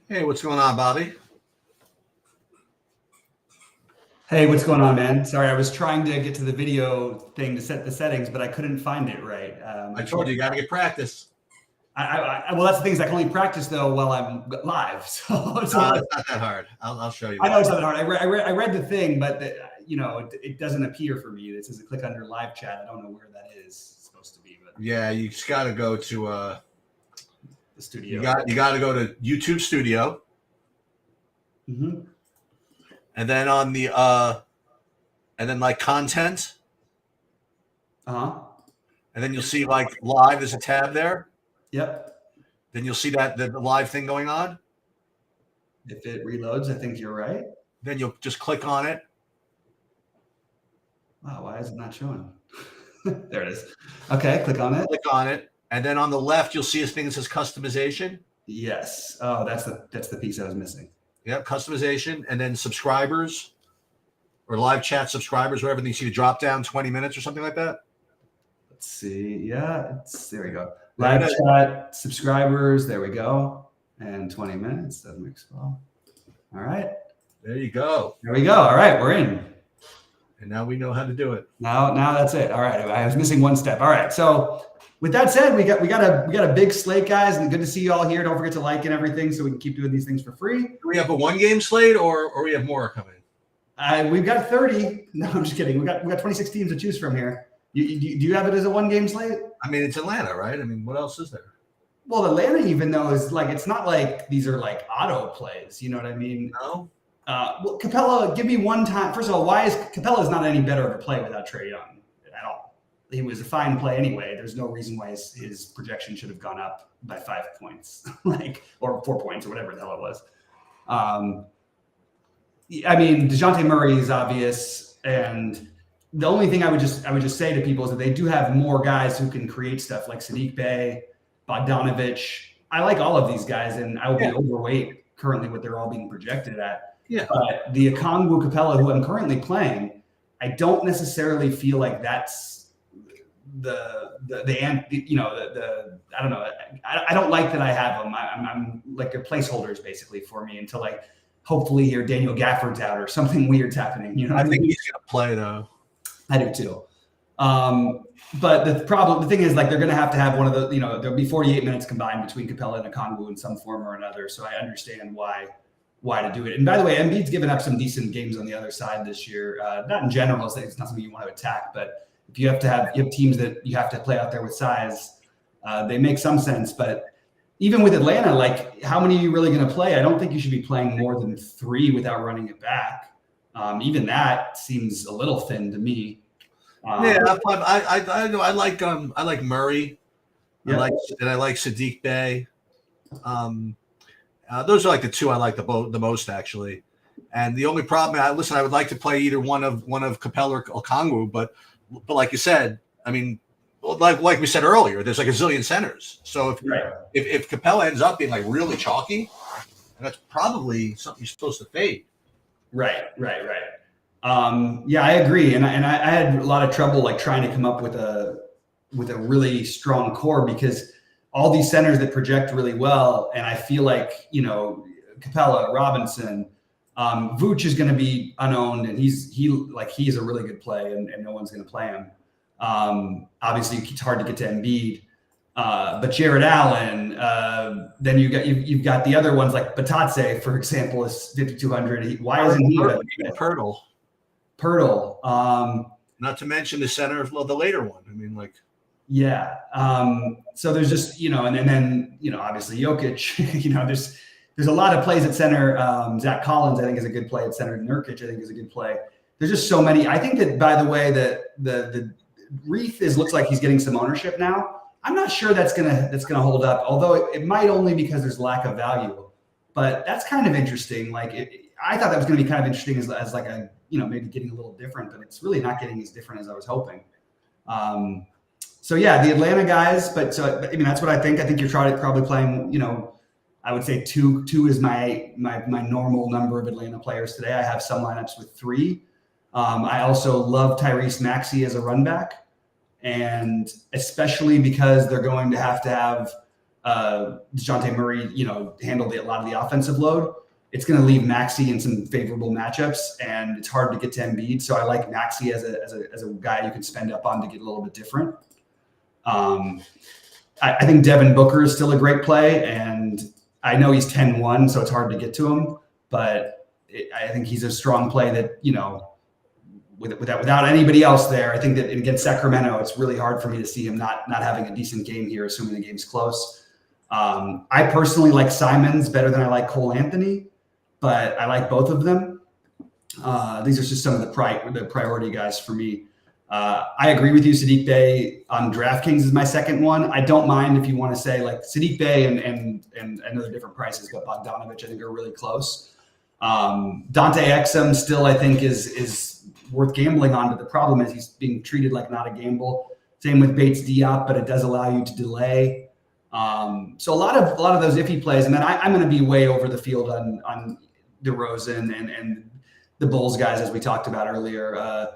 Hey, what's going on, Bobby? Hey, what's going on, man? Sorry, I was trying to get to the video thing to set the settings, but I couldn't find it right. I told you got to get practice. Well, that's the thing is I can only practice though while I'm live. So It's not that hard. I'll show you. I know it's not that hard. I read the thing, but it doesn't appear for me. It says to click under live chat. I don't know where that is supposed to be, but Yeah, you just got to go to the studio. you got to go to YouTube Studio, Mm-hmm. and then on the and then like content, Uh-huh. and then you'll see like live. There's a tab there. Yep. Then you'll see that the live thing going on. If it reloads, I think you're right. Then you'll just click on it. Wow, why is it not showing? There it is. Okay, click on it. Click on it, and then on the left you'll see a thing that says customization. Yes. Oh, that's the piece I was missing. Yep, customization, and then subscribers or live chat subscribers, whatever. Then you see the drop down 20 minutes or something like that. Let's see. Yeah, there we go. Live chat, subscribers. There we go. And 20 minutes. That makes well. All right. There you go. There we go. All right, we're in. And now we know how to do it. Now that's it. All right. I was missing one step. All right. So with that said, we got a big slate, guys, and good to see you all here. Don't forget to like and everything so we can keep doing these things for free. Do we have a one-game slate or we have more coming? We've got 30. No, I'm just kidding. We got 26 teams to choose from here. Do you have it as a one-game slate? I mean, it's Atlanta, right? I mean, what else is there? Well, Atlanta, even though is like it's not like these are like auto plays. You know what I mean? No. Well, Capella, give me one time. First of all, why is Capella is not any better of a play without Trae Young at all? He was a fine play anyway. There's no reason why his projection should have gone up by 5 points, or 4 points, or whatever the hell it was. I mean, DeJounte Murray is obvious, and the only thing I would just say to people is that they do have more guys who can create stuff like Sadiq Bey, Bogdanovich. I like all of these guys, and I would be overweight currently what they're all being projected at. Yeah. But the Okongwu Capella, who I'm currently playing, I don't necessarily feel like that's I don't know. I don't like that I have them. I'm like they're placeholders basically for me until like hopefully here Daniel Gafford's out or something weird's happening. You know, I think he's gonna play though. I do too. But the thing is, like, they're going to have one of the, there'll be 48 minutes combined between Capella and Okongwu in some form or another. So I understand why to do it. And by the way, Embiid's given up some decent games on the other side this year. Not in general, it's not something you want to attack, but if you have teams that you have to play out there with size, they make some sense. But even with Atlanta, like, how many are you really going to play? I don't think you should be playing more than 3 without running it back. Even that seems a little thin to me. I like Murray. Yeah. I like Sadiq Bey. Those are like the two I like the most actually. And the only problem, I would like to play either one of Capella or Okongwu, but like you said, I mean, like we said earlier, there's like a zillion centers. So if Capella ends up being like really chalky, that's probably something you're supposed to fade. Right. Yeah, I agree, and I had a lot of trouble like trying to come up with a really strong core because all these centers that project really well, and I feel like Capella, Robinson, Vooch is going to be unowned, and he's a really good play, and no one's going to play him. Obviously, it's hard to get to Embiid, but Jared Allen. Then you've got the other ones like Batatse, for example, is 5,200. Why isn't he? Pirtle. Not to mention the center of the later one. I mean, like. Yeah. So there's just, and then obviously Jokic, there's a lot of plays at center. Zach Collins, I think, is a good play at center. Nurkic, I think, is a good play. There's just so many. I think that, by the way, that the Reith looks like he's getting some ownership now. I'm not sure that's gonna hold up, although it might only because there's lack of value. But that's kind of interesting. Like I thought that was going to be kind of interesting as like a maybe getting a little different, but it's really not getting as different as I was hoping. So yeah, the Atlanta guys, but I mean that's what I think. I think you're probably playing. I would say two is my normal number of Atlanta players today. I have some lineups with 3. I also love Tyrese Maxey as a run back, and especially because they're going to have DeJounte Murray, handle a lot of the offensive load, it's going to leave Maxey in some favorable matchups, and it's hard to get to Embiid. So I like Maxey as a guy you can spend up on to get a little bit different. I think Devin Booker is still a great play, and I know he's 10-1, so it's hard to get to him, but I think he's a strong play that, without anybody else there, I think that against Sacramento, it's really hard for me to see him not having a decent game here, assuming the game's close. I personally like Simons better than I like Cole Anthony, but I like both of them. These are just some of the priority guys for me. I agree with you. Saddiq Bey on DraftKings is my second one. I don't mind if you want to say like Saddiq Bey and I know they're different prices, but Bogdanovich I think are really close. Dante Exum still I think is worth gambling on, but the problem is he's being treated like not a gamble. Same with Bates Diop, but it does allow you to delay. So a lot of those iffy plays, and then I'm going to be way over the field on DeRozan and the Bulls guys as we talked about earlier.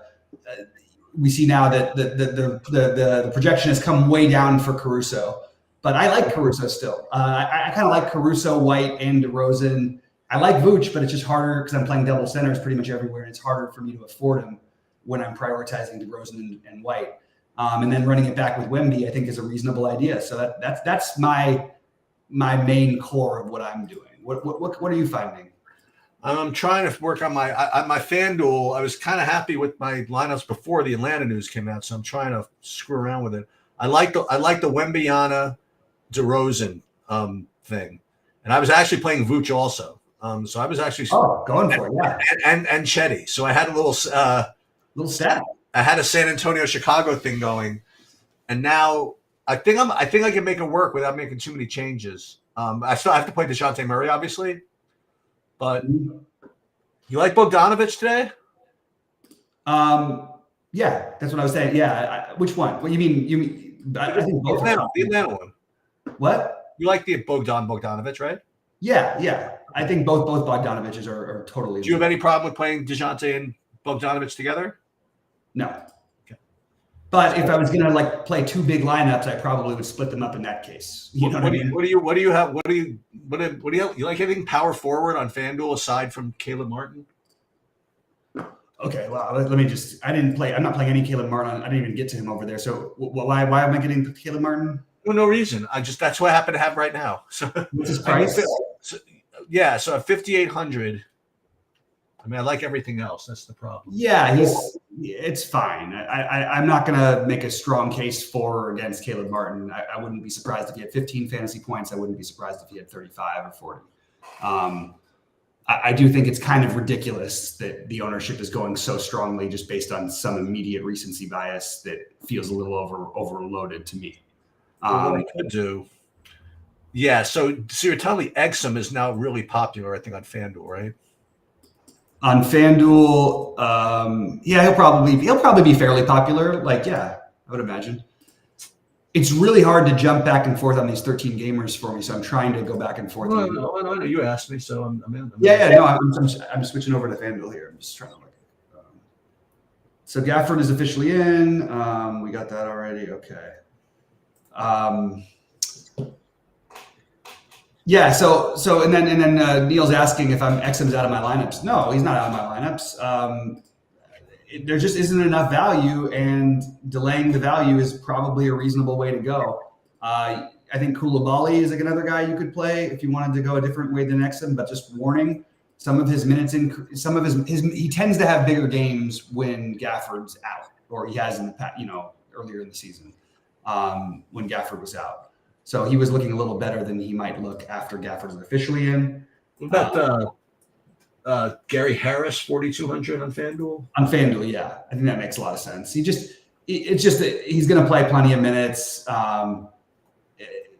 We see now that the projection has come way down for Caruso, but I like Caruso still. I kind of like Caruso, White, and DeRozan. I like Vooch, but it's just harder because I'm playing double centers pretty much everywhere, and it's harder for me to afford him when I'm prioritizing DeRozan and White. And then running it back with Wemby, I think, is a reasonable idea. So that's my main core of what I'm doing. What are you finding? I'm trying to work on my FanDuel. I was kind of happy with my lineups before the Atlanta news came out, so I'm trying to screw around with it. I like the Wembyana DeRozan thing, and I was actually playing Vooch also. So I was actually going for it, yeah, and Chetty. So I had a little stat. I had a San Antonio Chicago thing going, and now I think I can make it work without making too many changes. I still have to play DeJounte Murray, obviously. But you like Bogdanovich today? Yeah, that's what I was saying. Yeah, which one? What you mean? I think both. The Atlanta one. What? You like the Bogdanovich, right? Yeah. I think both Bogdanoviches are totally. Do you have any problem with playing DeJounte and Bogdanovich together? No. Okay. But if I was gonna play two big lineups, I probably would split them up in that case. You know what I mean? What do you have? You like anything power forward on FanDuel aside from Caleb Martin? Okay, well, let me just. I'm not playing any Caleb Martin. I didn't even get to him over there. So why am I getting Caleb Martin? Well, no reason. That's what I happen to have right now. So what's his price? So at 5,800. I mean, I like everything else. That's the problem. Yeah, it's fine. I'm not going to make a strong case for or against Caleb Martin. I wouldn't be surprised if he had 15 fantasy points. I wouldn't be surprised if he had 35 or 40. I do think it's kind of ridiculous that the ownership is going so strongly just based on some immediate recency bias that feels a little overloaded to me. What I could do. Yeah, so you're telling me Exum is now really popular, I think, on FanDuel, right? On FanDuel, yeah, he'll probably be fairly popular. I would imagine. It's really hard to jump back and forth on these 13 gamers for me, so I'm trying to go back and forth. No, you asked me, so I'm in. I'm switching over to FanDuel here. I'm just trying to look. So Gafford is officially in. We got that already. Okay. Yeah. So and then Neil's asking if Exum's out of my lineups. No, he's not out of my lineups. There just isn't enough value, and delaying the value is probably a reasonable way to go. I think Koulibaly is another guy you could play if you wanted to go a different way than Exum, but just warning, some of his minutes he tends to have bigger games when Gafford's out, or he has in the past, earlier in the season when Gafford was out. So he was looking a little better than he might look after Gafford is officially in. What about Gary Harris, 4,200 on FanDuel? On FanDuel, yeah. I think that makes a lot of sense. It's just that he's going to play plenty of minutes.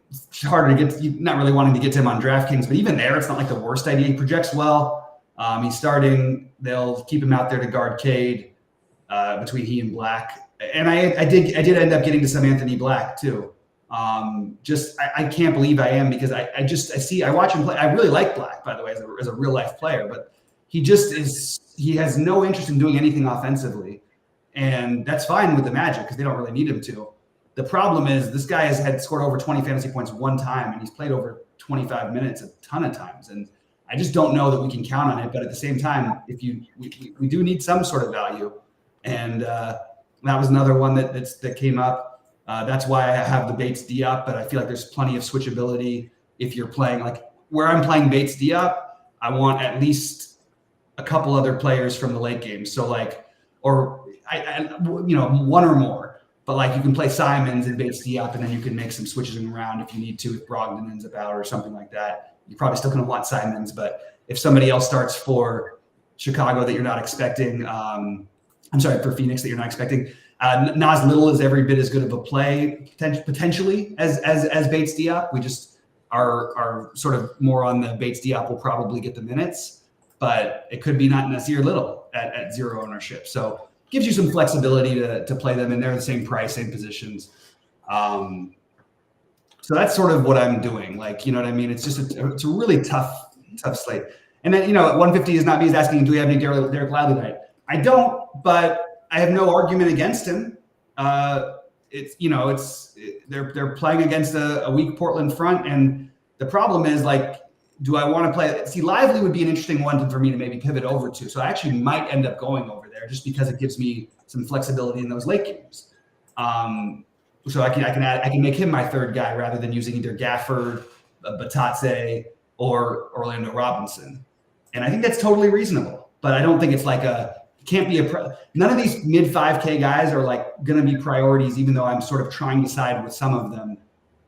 It's harder to get, not really wanting to get to him on DraftKings, but even there, it's not like the worst idea. He projects well. He's starting. They'll keep him out there to guard Cade between he and Black. And I did end up getting to some Anthony Black too. I can't believe I am, because I watch him play. I really like Black, by the way, as a real life player, but he has no interest in doing anything offensively. And that's fine with the Magic because they don't really need him to. The problem is this guy had scored over 20 fantasy points one time, and he's played over 25 minutes a ton of times. And I just don't know that we can count on it. But at the same time, we do need some sort of value. And that was another one that came up. That's why I have the Bates D up, but I feel like there's plenty of switchability if you're playing like where I'm playing Bates D up. I want at least a couple other players from the late game. So like, or one or more. But like you can play Simons and Bates D up, and then you can make some switches around if you need to, if Brogdon ends up out or something like that. You're probably still going to want Simons, but if somebody else starts for Chicago that you're not expecting, for Phoenix that you're not expecting, Nas Little is every bit as good of a play potentially as Bates Diop. We just are sort of more on the Bates Diop will probably get the minutes, but it could be not Nasir Little at zero ownership. So it gives you some flexibility to play them, and they're the same price, same positions. So that's sort of what I'm doing. Like, you know what I mean? It's just it's a really tough slate. And then, at 150 is not me. He's asking, do we have any Derek Lively tonight? I don't, but I have no argument against him. They're playing against a weak Portland front, and the problem is like, do I want to play? See, Lively would be an interesting one for me to maybe pivot over to. So I actually might end up going over there just because it gives me some flexibility in those late games. So I can make him my third guy rather than using either Gafford, Batatse, or Orlando Robinson. And I think that's totally reasonable. But I don't think it's like none of these mid 5K guys are like going to be priorities, even though I'm sort of trying to side with some of them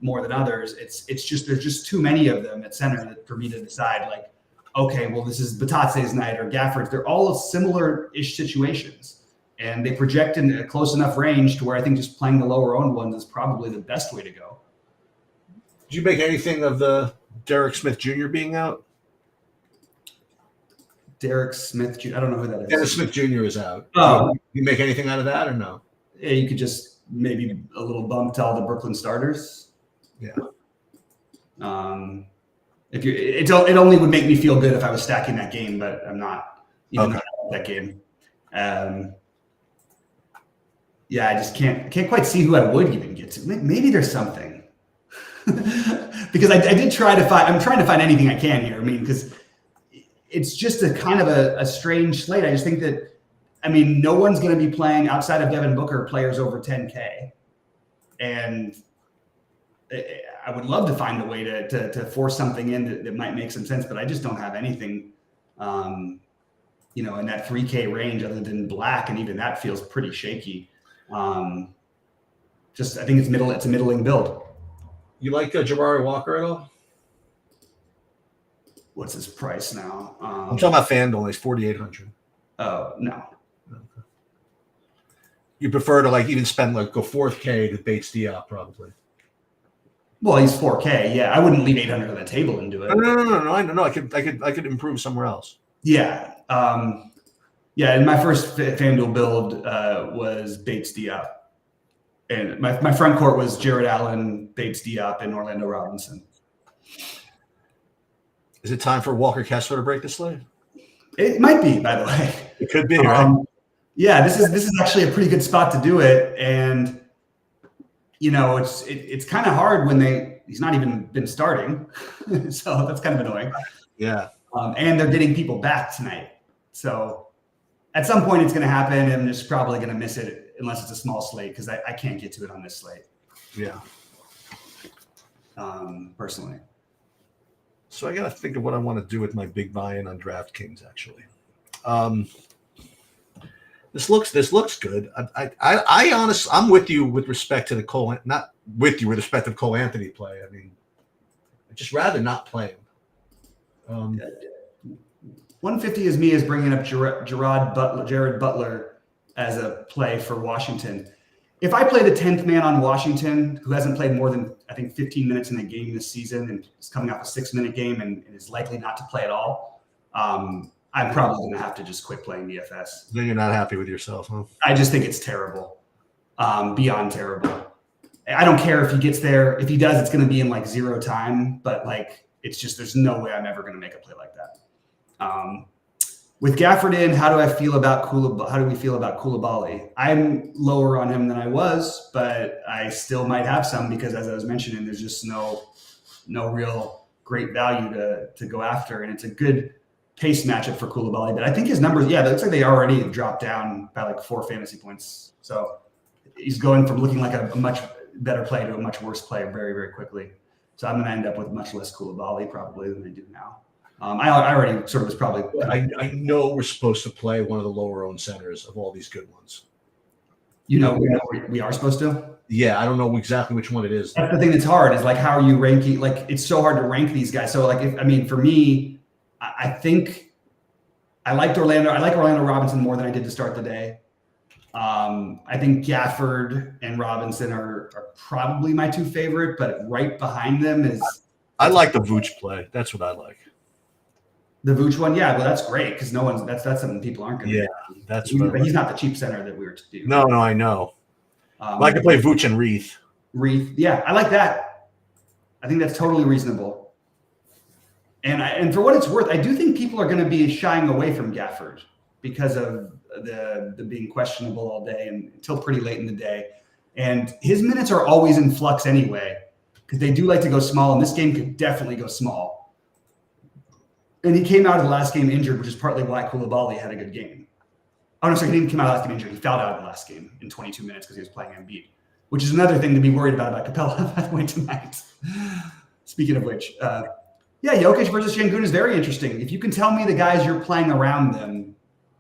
more than others. It's just there's just too many of them at center for me to decide like, okay, well, this is Batatse's night or Gafford's. They're all similar-ish situations. And they project in a close enough range to where I think just playing the lower owned ones is probably the best way to go. Did you make anything of the Derek Smith Jr. being out? Derek Smith Jr. I don't know who that is. Derek Smith Jr. is out. Oh. You make anything out of that or no? Yeah, you could just maybe a little bump to all the Brooklyn starters. Yeah. It only would make me feel good if I was stacking that game, but I'm not even that game. Yeah, I just can't quite see who I would even get to. Maybe there's something because I did try to find. I'm trying to find anything I can here. I mean, because it's just a kind of a strange slate. I just think that, no one's going to be playing outside of Devin Booker players over 10K, and I would love to find a way to force something in that might make some sense, but I just don't have anything, in that 3K range other than Black, and even that feels pretty shaky. I think it's a middling build. You like Jabari Walker at all? What's his price now? I'm talking about FanDuel. He's 4,800. Oh, no. Okay. You prefer to even spend go 4K to Bates Diop probably. Well, he's 4K. Yeah, I wouldn't leave 800 on the table and do it. No. I know. I could improve somewhere else. Yeah. And my first FanDuel build was Bates Diop, and my front court was Jared Allen, Bates Diop, and Orlando Robinson. Is it time for Walker Kessler to break the slate? It might be, by the way. It could be, right? Yeah, this is actually a pretty good spot to do it, and it's kind of hard when he's not even been starting, so that's kind of annoying. Yeah. And they're getting people back tonight, so at some point it's going to happen, and I'm just probably going to miss it unless it's a small slate because I can't get to it on this slate. Yeah. Personally. So I got to think of what I want to do with my big buy-in on DraftKings. Actually, this looks good. I honestly, I'm with you with respect to the Cole. Not with you with respect to Cole Anthony play. I'd just rather not play him. 150 is bringing up Jared Butler as a play for Washington. If I play the 10th man on Washington, who hasn't played more than, I think, 15 minutes in a game this season and is coming off a 6-minute game and is likely not to play at all, I'm probably going to have to just quit playing DFS. Then you're not happy with yourself, huh? I just think it's terrible, beyond terrible. I don't care if he gets there. If he does, it's going to be in zero time. But it's just there's no way I'm ever going to make a play like that. With Gafford in, how do we feel about Koulibaly? I'm lower on him than I was, but I still might have some because, as I was mentioning, there's just no real great value to go after, and it's a good pace matchup for Koulibaly. But I think his numbers, it looks like they already dropped down by like 4 fantasy points. So he's going from looking like a much better play to a much worse play very, very quickly. So I'm going to end up with much less Koulibaly probably than I do now. I already sort of was probably. I know we're supposed to play one of the lower owned centers of all these good ones. We are supposed to. Yeah, I don't know exactly which one it is. That's the thing that's hard is like, how are you ranking? Like, it's so hard to rank these guys. So like, for me, I think I liked Orlando. I like Orlando Robinson more than I did to start the day. I think Gafford and Robinson are probably my 2 favorite, but right behind them is. I like the Vooch play. That's what I like. The Vooch one, yeah, well, that's great because that's something people aren't going to. Yeah, that's. But he's not the cheap center that we were to do. No, I know. I could play Vooch and Reith. Yeah, I like that. I think that's totally reasonable. And for what it's worth, I do think people are going to be shying away from Gafford because of the being questionable all day and until pretty late in the day. And his minutes are always in flux anyway because they do like to go small, and this game could definitely go small. And he came out of the last game injured, which is partly why Koulibaly had a good game. Oh, no, sorry, he didn't come out of the last game injured. He fouled out of the last game in 22 minutes because he was playing Embiid, which is another thing to be worried about Capella, by the way, tonight. Speaking of which, Jokic versus Şengün is very interesting. If you can tell me the guys you're playing around them,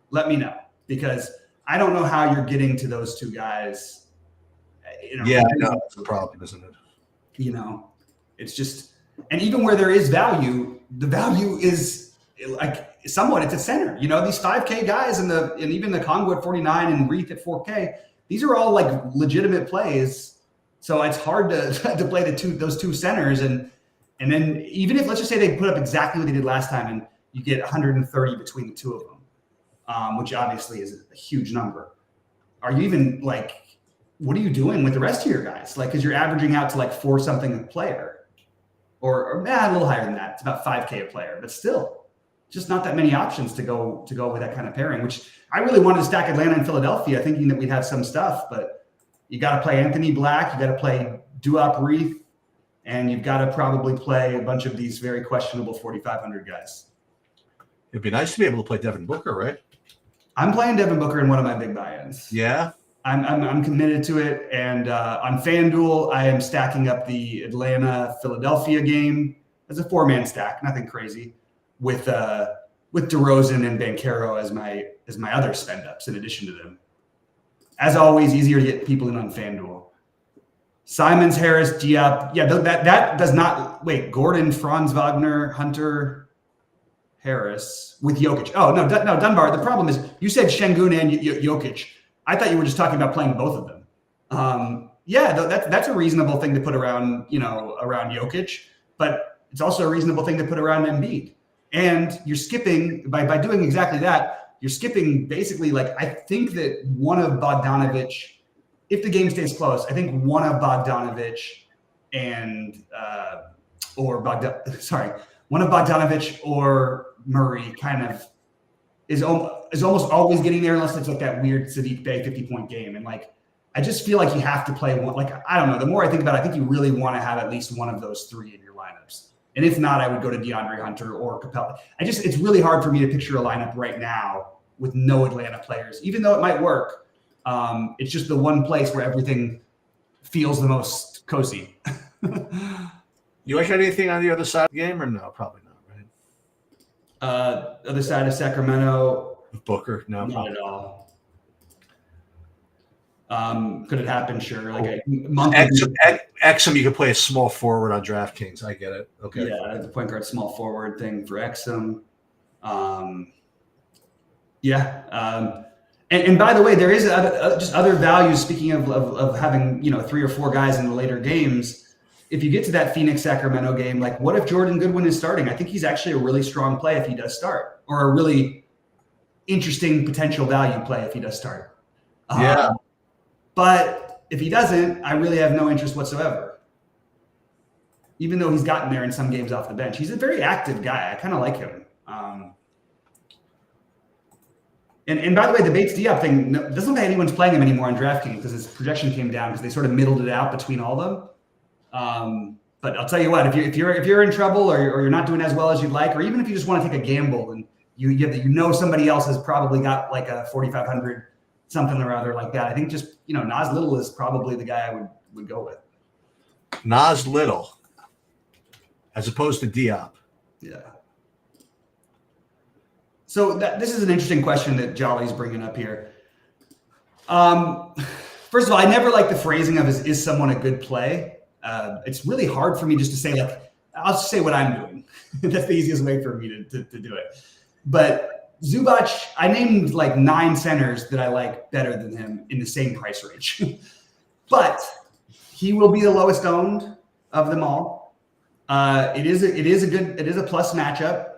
let me know, because I don't know how you're getting to those 2 guys. Yeah, I know. That's the problem, isn't it? It's just, and even where there is value, the value is like somewhat it's a center. These 5K guys and even the Congo at 49 and Reith at 4K, these are all like legitimate plays. So it's hard to play those 2 centers. And then even if, let's just say they put up exactly what they did last time and you get 130 between the 2 of them, which obviously is a huge number. Are you even like, what are you doing with the rest of your guys? Like, because you're averaging out to like 4 something a player. Or a little higher than that. It's about 5K a player, but still, just not that many options to go with that kind of pairing. Which I really wanted to stack Atlanta and Philadelphia, thinking that we'd have some stuff. But you got to play Anthony Black, you got to play Duop Reith, and you've got to probably play a bunch of these very questionable 4,500 guys. It'd be nice to be able to play Devin Booker, right? I'm playing Devin Booker in one of my big buy-ins. Yeah. I'm committed to it, and on FanDuel, I am stacking up the Atlanta-Philadelphia game as a 4-man stack, nothing crazy, with DeRozan and Banchero as my other spend ups in addition to them. As always, easier to get people in on FanDuel. Simons, Harris, Diop, that does not wait. Gordon, Franz Wagner, Hunter, Harris with Jokic. Oh no, Dunbar. The problem is you said Şengün and Jokic. I thought you were just talking about playing both of them. That's a reasonable thing to put around Jokic, but it's also a reasonable thing to put around Embiid. And you're skipping by doing exactly that. You're skipping basically like I think that one of Bogdanovic, if the game stays close, I think one of Bogdanovic and one of Bogdanovic or Murray kind of is almost always getting there unless it's like that weird Sadiq Bey 50-point game. And like, I just feel like you have to play one. Like, I don't know. The more I think about it, I think you really want to have at least one of those 3 in your lineups. And if not, I would go to DeAndre Hunter or Capella. It's really hard for me to picture a lineup right now with no Atlanta players, even though it might work. It's just the one place where everything feels the most cozy. You like anything on the other side of the game or no? Probably not, right? Other side of Sacramento. Booker? No. Not at all. Could it happen? Sure. Like a month. Exum, you could play a small forward on DraftKings. I get it. Okay. Yeah, the point guard small forward thing for Exum. And by the way, there is just other values. Speaking of having 3 or 4 guys in the later games, if you get to that Phoenix Sacramento game, like what if Jordan Goodwin is starting? I think he's actually a really strong play if he does start, or a really interesting potential value play if he does start. But if he doesn't, I really have no interest whatsoever. Even though he's gotten there in some games off the bench, he's a very active guy. I kind of like him. And by the way, the Bates Diop thing, no, doesn't look like anyone's playing him anymore on DraftKings because his projection came down because they sort of middled it out between all of them. But I'll tell you what, if you're in trouble or you're not doing as well as you'd like, or even if you just want to take a gamble and you somebody else has probably got like a 4,500 something or other like that, I think just Nas Little is probably the guy I would go with. Nas Little, as opposed to Diop. Yeah. So this is an interesting question that Jolly's bringing up here. First of all, I never like the phrasing of is someone a good play? It's really hard for me just to say, like, I'll just say what I'm doing. That's the easiest way for me to do it. But Zubac, I named like 9 centers that I like better than him in the same price range. But he will be the lowest owned of them all. It is a plus matchup.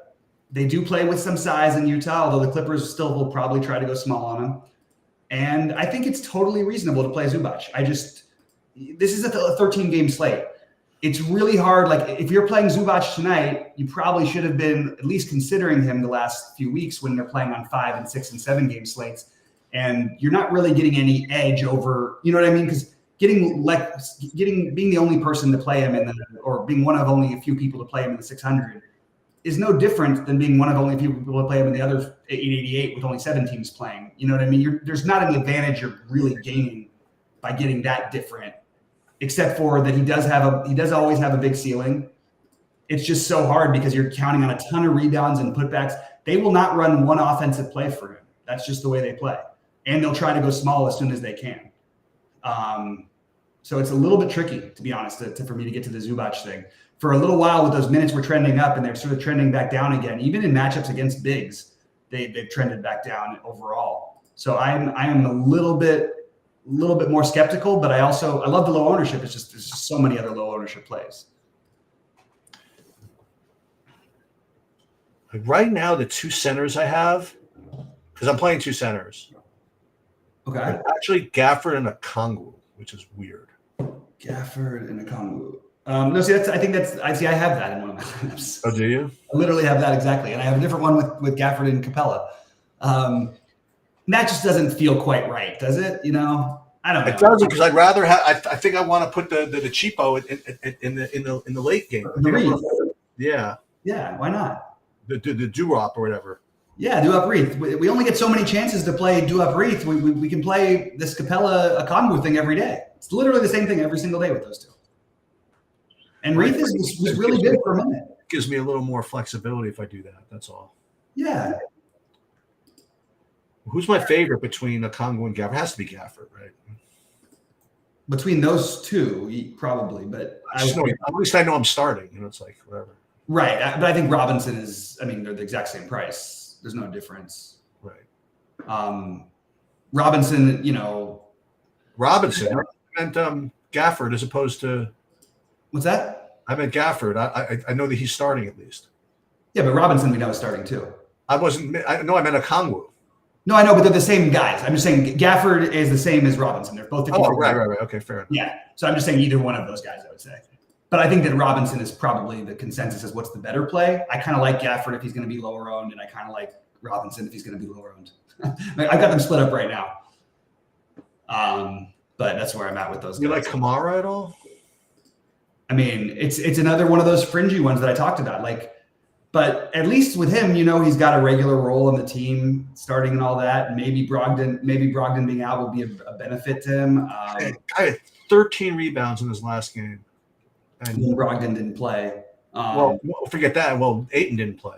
They do play with some size in Utah, although the Clippers still will probably try to go small on them. And I think it's totally reasonable to play Zubac. This is a 13-game slate. It's really hard. Like, if you're playing Zubac tonight, you probably should have been at least considering him the last few weeks when they're playing on 5 and 6 and 7 game slates. And you're not really getting any edge over, you know what I mean? Because being the only person to play him or being one of only a few people to play him in the 600 is no different than being one of only a few people to play him in the other 888 with only 7 teams playing. You know what I mean? There's not any advantage you're really gaining by getting that different, except for that he does always have a big ceiling. It's just so hard because you're counting on a ton of rebounds and putbacks. They will not run one offensive play for him. That's just the way they play. And they'll try to go small as soon as they can. So it's a little bit tricky, to be honest, for me to get to the Zubac thing. For a little while with those minutes were trending up and they're sort of trending back down again. Even in matchups against bigs, they've trended back down overall. So I am a little bit more skeptical, but I love the low ownership. There's just so many other low ownership plays. Like right now, the 2 centers I have, because I'm playing 2 centers. Okay. Actually, Gafford and Okongwu, which is weird. Gafford and Okongwu. No, see, I have that in one of my lineups. Oh, do you? I literally have that exactly. And I have a different one with Gafford and Capella. That just doesn't feel quite right, does it? I don't know. It doesn't, because I'd rather have. I think I want to put the cheapo in the late game. Yeah. Yeah. Why not? The Dewop or whatever. Yeah, Duop Reith. We only get so many chances to play Duop Reith. We can play this Capella Okongwu thing every day. It's literally the same thing every single day with those two. And Reith was really good for a minute. Gives me a little more flexibility if I do that. That's all. Yeah. Who's my favorite between Okongwu and Gafford? It has to be Gafford, right? Between those two, probably. But at least I know I'm starting. It's like whatever. Right. But I think Robinson they're the exact same price. There's no difference. Right. Robinson, Robinson. I meant Gafford as opposed to. What's that? I meant Gafford. I know that he's starting at least. Yeah, but Robinson we know is starting too. I meant Okongwu. No, I know, but they're the same guys. I'm just saying Gafford is the same as Robinson. They're both. Right. Okay, fair enough. Yeah. So I'm just saying either one of those guys, I would say. But I think that Robinson is probably the consensus as what's the better play. I kind of like Gafford if he's going to be lower owned, and I kind of like Robinson if he's going to be lower owned. I've got them split up right now. But that's where I'm at with those guys. You like Kamara at all? I mean, it's another one of those fringy ones that I talked about. But at least with him, he's got a regular role in the team, starting and all that. And maybe Brogdon being out will be a benefit to him. I had 13 rebounds in his last game, and Brogdon didn't play. Well, forget that. Well, Ayton didn't play.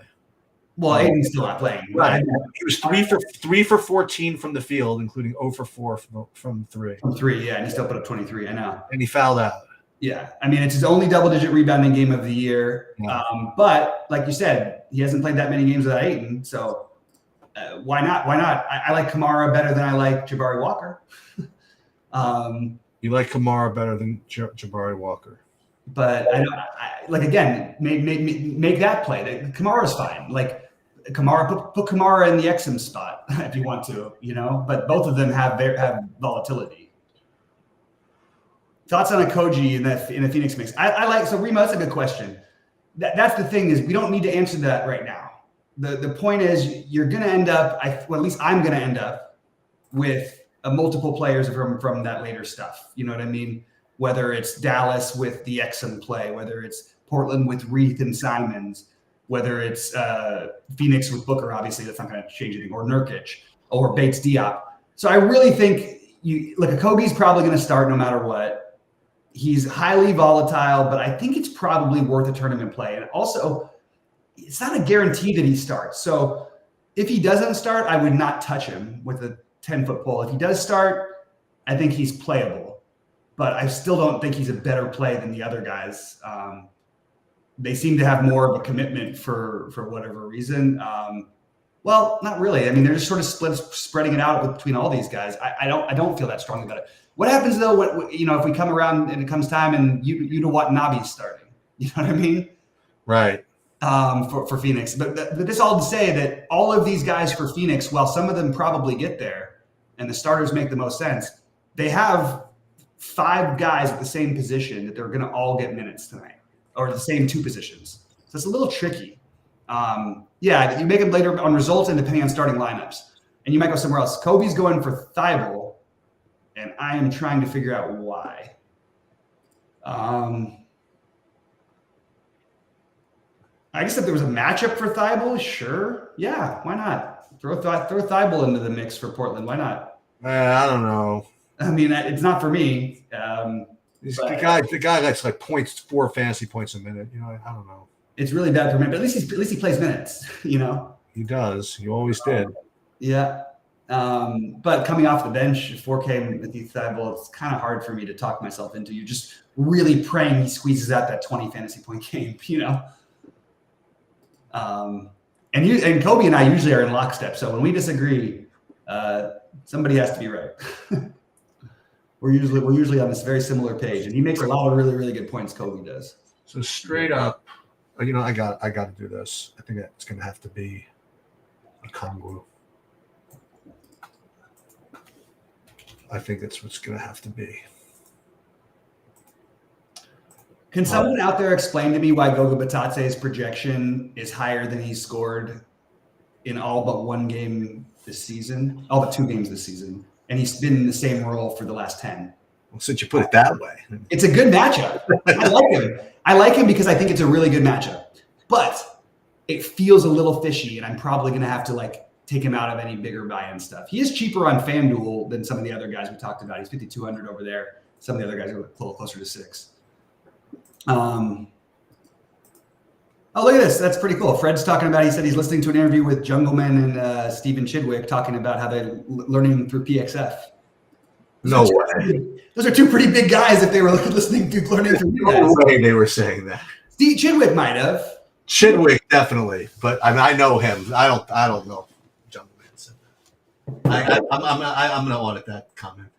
Well, Ayton's still not playing. Right. He was 3 for 14 from the field, including 0 for 4 from 3. From 3, yeah, and he still put up 23. I know. And he fouled out. Yeah, I mean, it's his only double-digit rebounding game of the year. Yeah. But like you said, he hasn't played that many games without Ayton, so why not? Why not? I like Kamara better than I like Jabari Walker. You like Kamara better than Jabari Walker. But again, make that play. Kamara's fine. Like Kamara, put Kamara in the Exum spot if you want to, But both of them have volatility. Thoughts on Okogie in the Phoenix mix? So Remo, that's a good question. That's the thing is we don't need to answer that right now. the point is you're going to end up, well, at least I'm going to end up with multiple players from that later stuff. You know what I mean? Whether it's Dallas with the Exum play, whether it's Portland with Reith and Simons, whether it's Phoenix with Booker, obviously that's not going to change anything, or Nurkic, or Bates Diop. So I really think Okogie's probably going to start no matter what. He's highly volatile, but I think it's probably worth a tournament play. And also, it's not a guarantee that he starts. So if he doesn't start, I would not touch him with a 10-foot pole. If he does start, I think he's playable. But I still don't think he's a better play than the other guys. They seem to have more of a commitment for whatever reason. Well, not really. I mean, they're just sort of spreading it out between all these guys. I don't feel that strongly about it. What happens though? If we come around and it comes time and Yuta Watanabe's starting, you know what I mean? Right. For Phoenix, but this all to say that all of these guys for Phoenix, while some of them probably get there, and the starters make the most sense, they have 5 guys at the same position that they're going to all get minutes tonight, or the same 2 positions. So it's a little tricky. Yeah, you make them later on results and depending on starting lineups. And you might go somewhere else. Kobe's going for Thibault, and I am trying to figure out why. I guess if there was a matchup for Thibault, sure. Yeah, why not? Throw Thibault into the mix for Portland. Why not? I don't know. I mean, it's not for me. The guy that's like 4 fantasy points a minute. You know, I don't know. It's really bad for me, but at least he plays minutes. You know, he does. He always did. Yeah, but coming off the bench, 4K with Thibault, it's kind of hard for me to talk myself into. You're just really praying he squeezes out that 20 fantasy point game. You know. And Kobe and I usually are in lockstep. So when we disagree, somebody has to be right. We're usually on this very similar page, and he makes a lot of really, really good points. Kobe does. So straight up, I got to do this. I think it's going to have to be a Kongwu. I think that's what's going to have to be. Can someone out there explain to me why Goga Batatse's projection is higher than he scored in all but 1 game this season, all but 2 games this season, and he's been in the same role for the last 10? Well, since you put it that way. It's a good matchup. I like him. I like him because I think it's a really good matchup. But it feels a little fishy, and I'm probably going to have to take him out of any bigger buy-in stuff. He is cheaper on FanDuel than some of the other guys we talked about. He's 5,200 over there. Some of the other guys are a little closer to 6. Oh, look at this. That's pretty cool. Fred's talking about, he said he's listening to an interview with Jungleman and Stephen Chidwick talking about how they're learning through PXF. No way. Those are 2 pretty big guys if they were learning through you guys. No way they were saying that. Steve Chidwick might have. Chidwick definitely, but I know him. I don't know if Jungleman said that. I'm going to audit that comment.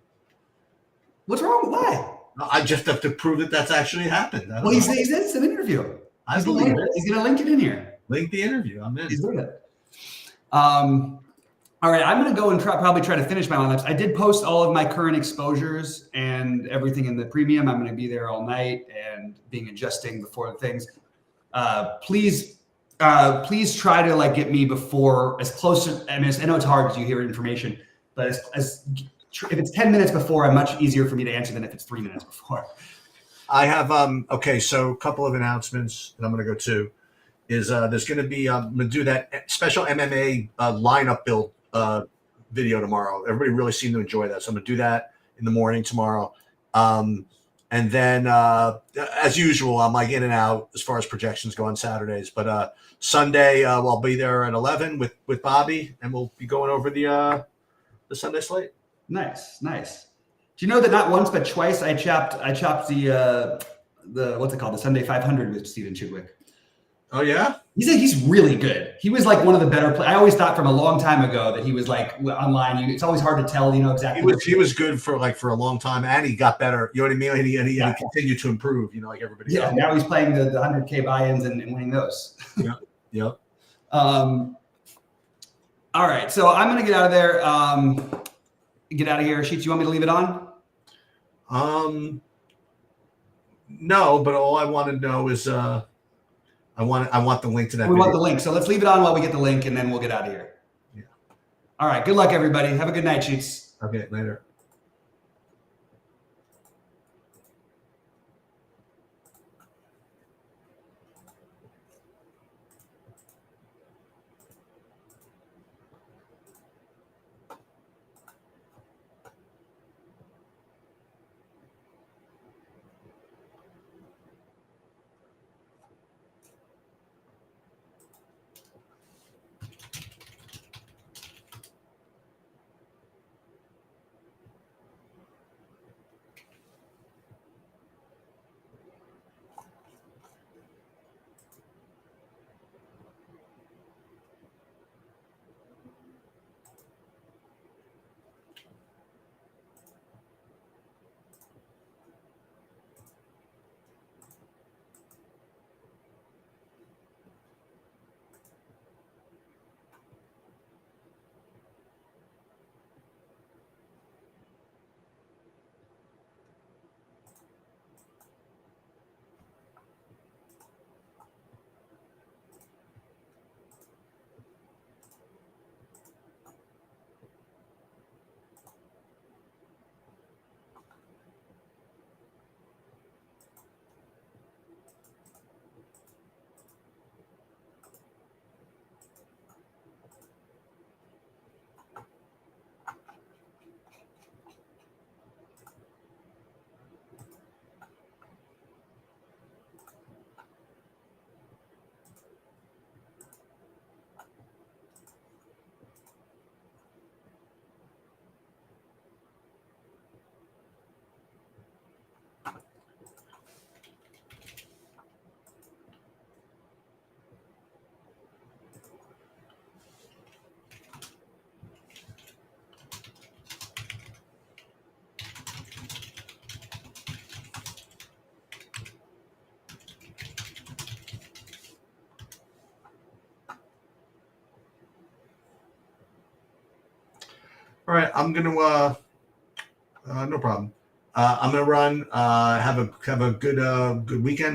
What's wrong? Why? I just have to prove that that's actually happened. Well, he said it's an interview. I believe it. He's going to link it in here. Link the interview. I'm in. He's doing it. All right, I'm going to go and probably try to finish my lineups. I did post all of my current exposures and everything in the premium. I'm going to be there all night and adjusting before the things. Please try to get me before as close to. I know it's hard because you hear information, but if it's 10 minutes before, much easier for me to answer than if it's 3 minutes before. I have okay, so a couple of announcements that I'm going to go to is there's going to be I'm going to do that special MMA lineup build video tomorrow. Everybody really seemed to enjoy that, so I'm going to do that in the morning tomorrow. And then as usual, I'm in and out as far as projections go on Saturdays. But Sunday I'll be there at 11 with Bobby, and we'll be going over the Sunday slate. Nice. Do you know that not once but twice I chopped the what's it called, the Sunday 500 with Stephen Chidwick? Oh yeah, he's really good. He was one of the better players. I always thought from a long time ago that he was online. It's always hard to tell, exactly. He was good for a long time, and he got better. You know what I mean? And he continued to improve. Like everybody. Yeah. Else. Now he's playing the 100K buy-ins and winning those. Yeah. All right, so I'm gonna get out of there. Get out of here. Sheets, you want me to leave it on? No, but all I want to know is I want the link to that. We video. want the link. So let's leave it on while we get the link, and then we'll get out of here. Yeah. All right. Good luck, everybody. Have a good night, Sheets. Okay, later. All right, I'm gonna no problem. I'm gonna run. Have a good weekend.